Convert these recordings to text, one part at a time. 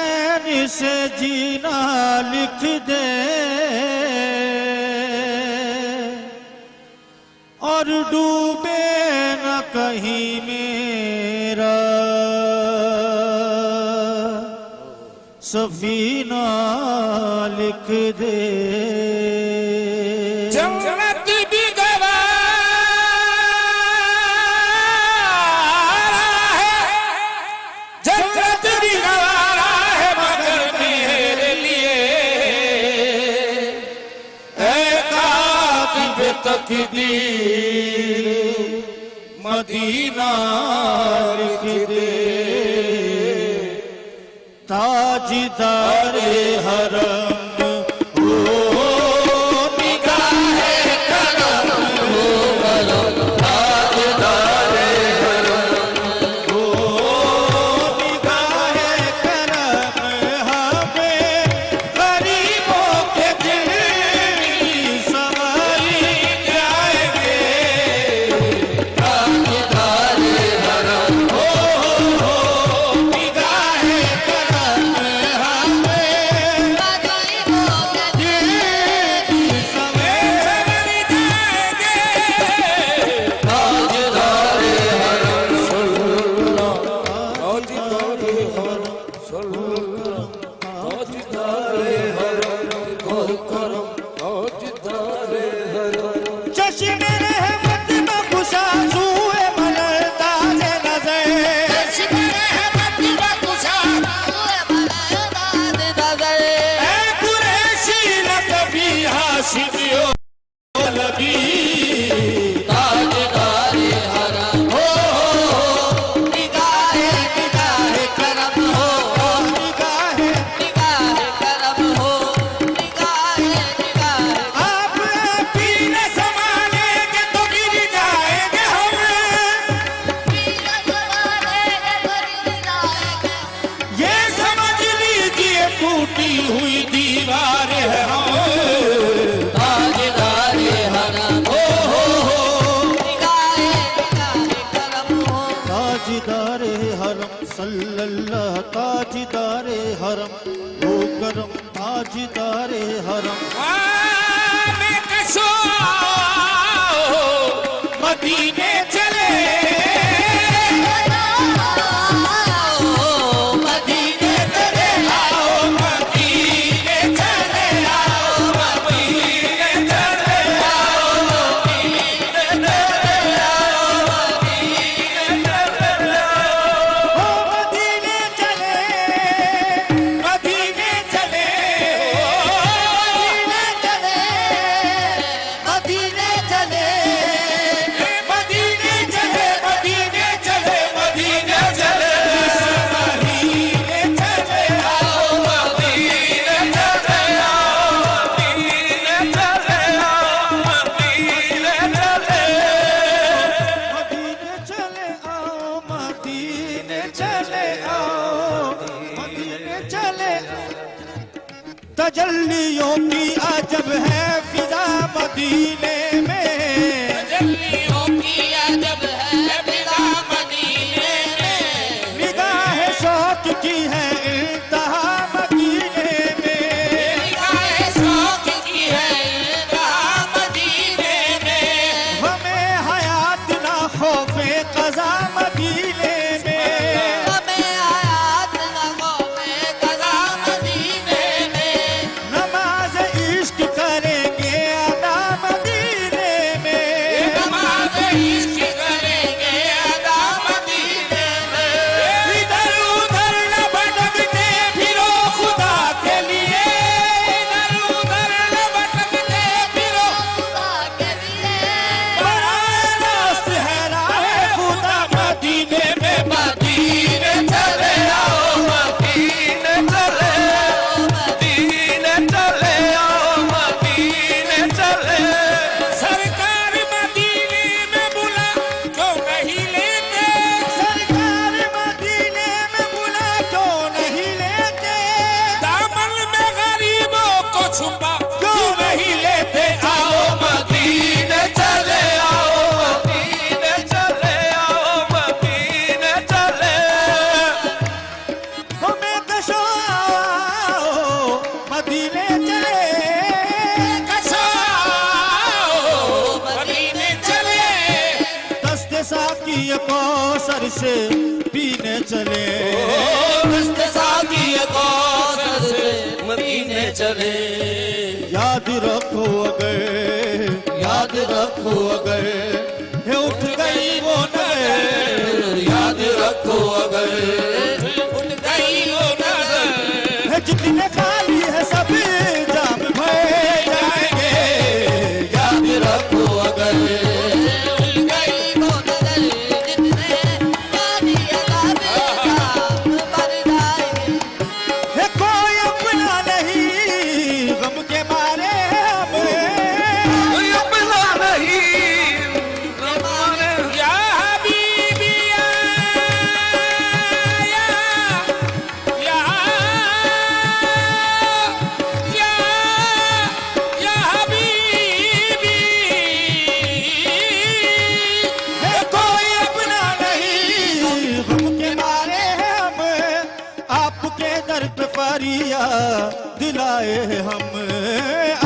चैन से जीना लिख दे और डूबे न कहीं मेरा सफीना लिख दे। जन्नत भी गवारा है, जन्नत भी गवारा है मगर मेरे लिए ऐ कातिब तकदीर मदीना लिख दे। ताजदार हरम हुई दीवार है हम ताजदार हरम हो ताजदार हरम सल्लल्लाहु ताजदार हरम हो करम ताजदार हरम मैं कशो मदीने चले तजल्लियों की अजब है फिजा मदीने में तजल्लियों की अजब है फिजा मदीने में निगाह शौक की है इंतहा मदीने में निगाह शौक की है इंतहा मदीने में हमें हयात ना खौफे क़ज़ा मदीने में हमें हयात ना खौफे क़ज़ा मदीने में नमाज इश्क करेंगे अदा मदीने में नमाज इश्क करेंगे से पीने चले, कश्त साकी कौसर से मदीने चले। याद रखो अगर है उठ गई वो नजर, याद रखो अगर उठ गई वो नजर, है जितने खाली है सब जाम भर जाएंगे। याद रखो अगर उठ गई वो नजर, जितने खाली है सब जाम भर जाएंगे। है कोई अपना नहीं गम के मारे हमें, कोई अपना नहीं रमाने। या हबीबी या हबीबी। है कोई अपना नहीं गम के मारे हम, आपके दर पे फरियाद दिलाए हम,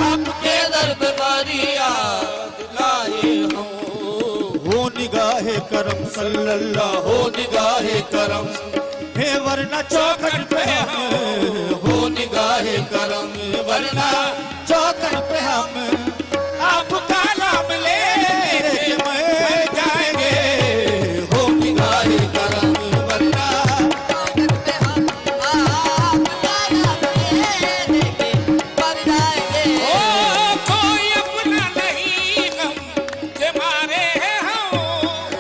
आपके दर पे फरियाद दिलाए हम। हो निगाहे करम सल्लल्लाहु हो निगाहे करम, है वरना चौखट पे हम, हो निगाहे करम, वरना चौखट पे हम आपका नाम ले के मर जाएंगे। हो निगाहे करम, वरना चौखट पे हम आपका नाम लेके मर जाएंगे। ओ कोई अपना नहीं गम के मारे हम,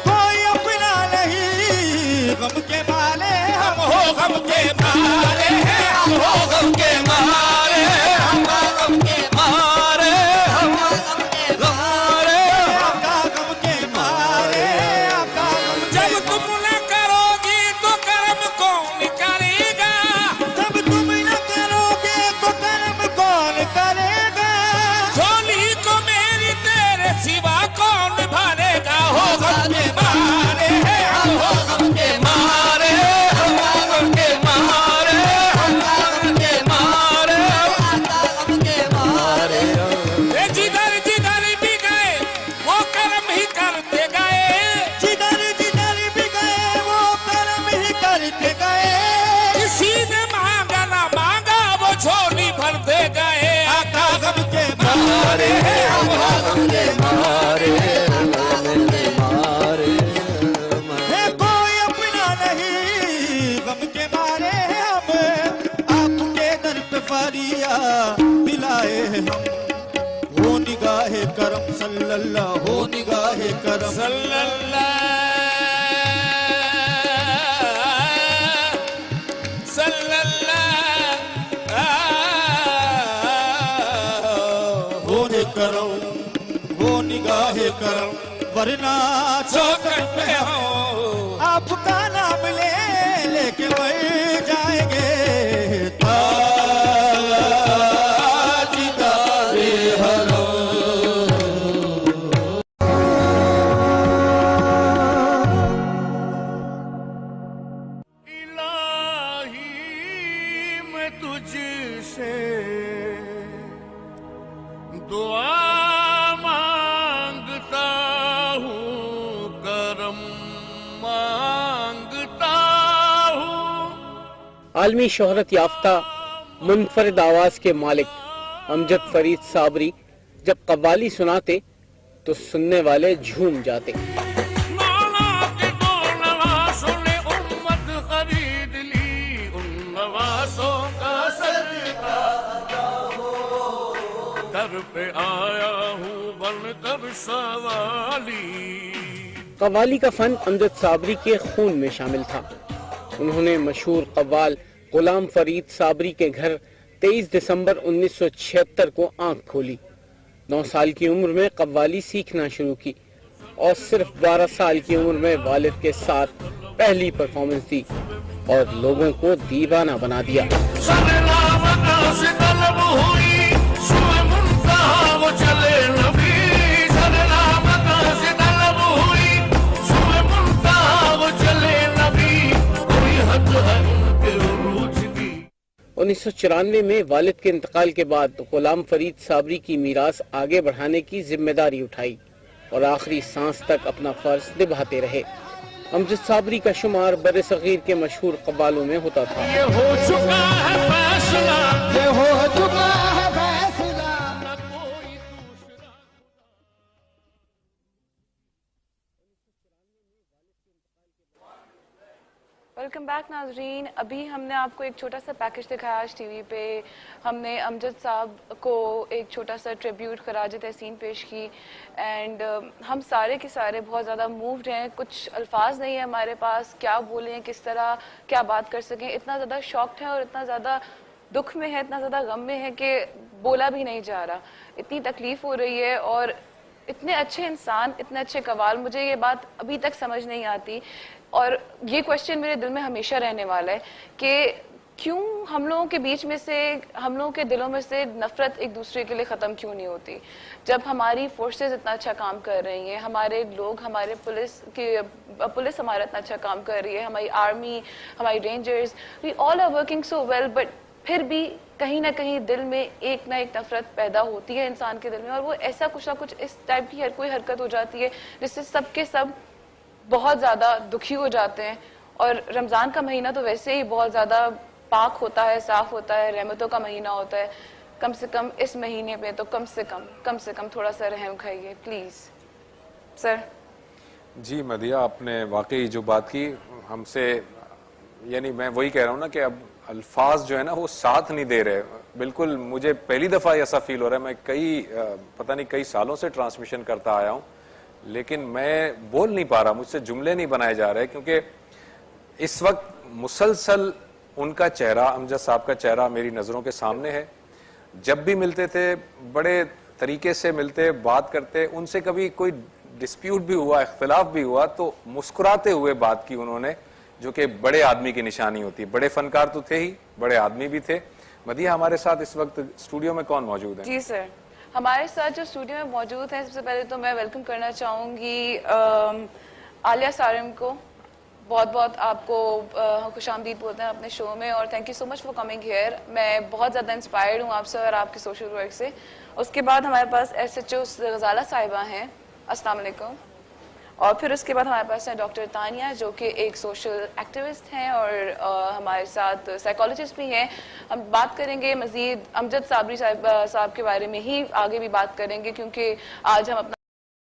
कोई अपना नहीं गम के मारे हम, हो गम के मारे हम हो गम के मारे, हम गम के मारे, हम गम के मारे। आका गम के मारे, आका गम के जब तुम न करोगी तो कर्म कौन करेगा, जब तुम न करोगे तो कर्म कौन करेगा। झोली को मेरी तेरे सिवा कौन भरेगा। हो गम के मारे, हम हो गम के मारे, हम गम के मारे, हम गम के मारे, गम के मारे। जिधर जिधर भी गए वो कर्म ही करते गए, जिधर जिधर भी गए वो कर्म ही करते गए। किसी ने मांगा ना मांगा वो झोली भरते गए। आका गम के मारे, हम गम के मारे, हम गम के मारे। है कोई अपना नहीं गम के मारे हम, आपके दर पे फरियाद दिलाए हम। हो निगाहे करम सल्लल्लाहु, हो निगाहे करम होने करो, हो निगाहे करम, वरना चौखट पे हो आपका नाम ले लेके मर जाएंगे। ताजदारे हरो इलाही मैं तुझसे दुआ मांगता हूँ, करम मांगता हूँ। आलमी शोहरत याफ्ता मुनफरिद आवाज के मालिक अमजद फरीद साबरी जब कव्वाली सुनाते तो सुनने वाले झूम जाते। मौला के दो नवासों ने उम्मत खरीद ली, उन नवासों का सदका दर पे आया हूँ बनकर सवाली। कव्वाली का फन अमजद साबरी के खून में शामिल था। उन्होंने मशहूर कव्वाल गुलाम फरीद साबरी के घर 23 दिसंबर 1976 को आंख खोली। 9 साल की उम्र में कव्वाली सीखना शुरू की और सिर्फ 12 साल की उम्र में वालिद के साथ पहली परफॉर्मेंस दी और लोगों को दीवाना बना दिया। उन्नीस 1994 में वालिद के इंतकाल के बाद गुलाम फरीद साबरी की मीरास आगे बढ़ाने की जिम्मेदारी उठाई और आखिरी सांस तक अपना फर्ज निभाते रहे। अमजद साबरी का शुमार बर सगीर के मशहूर कव्वालों में होता था। ये हो चुका है फैसला, ये हो चुका है फैसला। न कोई दूसरा। वेलकम बैक नाजरीन। अभी हमने आपको एक छोटा सा पैकेज दिखाया आज टीवी पे। हमने अमजद साहब को एक छोटा सा ट्रिब्यूट खराज तहसीन पेश की एंड हम सारे के सारे बहुत ज़्यादा मूव्ड हैं। कुछ अल्फाज नहीं है हमारे पास, क्या बोलें, किस तरह क्या बात कर सकें। इतना ज़्यादा शॉक्ड है और इतना ज़्यादा दुख में है, इतना ज़्यादा गम में है कि बोला भी नहीं जा रहा। इतनी तकलीफ़ हो रही है और इतने अच्छे इंसान, इतने अच्छे कवाल, मुझे ये बात अभी तक समझ नहीं आती और ये क्वेश्चन मेरे दिल में हमेशा रहने वाला है कि क्यों हम लोगों के बीच में से, हम लोगों के दिलों में से नफरत एक दूसरे के लिए ख़त्म क्यों नहीं होती। जब हमारी फोर्सेस इतना अच्छा काम कर रही हैं, हमारे लोग, हमारे पुलिस हमारा इतना अच्छा काम कर रही है, हमारी आर्मी, हमारी rangers, we all are working so well, but फिर भी कहीं ना कहीं दिल में एक ना एक नफरत पैदा होती है इंसान के दिल में और वो ऐसा कुछ ना कुछ इस टाइप की हर कोई हरकत हो जाती है जिससे सबके सब बहुत ज़्यादा दुखी हो जाते हैं। और रमज़ान का महीना तो वैसे ही बहुत ज़्यादा पाक होता है, साफ़ होता है, रहमतों का महीना होता है। कम से कम इस महीने पे तो कम से कम थोड़ा सा रहम खाइए प्लीज़। सर जी मदिया, आपने वाकई जो बात की हमसे, यानी मैं वही कह रहा हूँ ना कि अब अल्फाज जो है ना वो साथ नहीं दे रहे। बिल्कुल मुझे पहली दफ़ा ऐसा फील हो रहा है। मैं पता नहीं कई सालों से ट्रांसमिशन करता आया हूँ लेकिन मैं बोल नहीं पा रहा, मुझसे जुमले नहीं बनाए जा रहे क्योंकि इस वक्त मुसलसल उनका चेहरा, अमजद साहब का चेहरा मेरी नज़रों के सामने है। जब भी मिलते थे बड़े तरीके से मिलते, बात करते, उनसे कभी कोई डिस्प्यूट भी हुआ, इख्तिलाफ भी हुआ तो मुस्कुराते हुए बात की उन्होंने, जो कि बड़े आदमी की निशानी होती है। बड़े फनकार तो थे ही, बड़े आदमी भी थे। मदिया, हमारे साथ इस वक्त स्टूडियो में कौन मौजूद है? जी सर, हमारे साथ जो स्टूडियो में मौजूद हैं, सबसे पहले तो मैं वेलकम करना चाहूँगी आलिया सारिम को। बहुत बहुत आपको खुशामदीद बोलते हैं अपने शो में और thank you so much for coming here. मैं बहुत ज़्यादा इंस्पायर्ड हूँ आपसे और आपके सोशल वर्क से। उसके बाद हमारे पास SHO गजाला साहिबा हैं, अस्सलाम वालेकुम। और फिर उसके बाद हमारे पास है डॉक्टर तानिया जो कि एक सोशल एक्टिविस्ट हैं और हमारे साथ साइकोलॉजिस्ट भी हैं। हम बात करेंगे मज़ीद अमजद साबरी साहब के बारे में ही आगे भी बात करेंगे क्योंकि आज हम अपना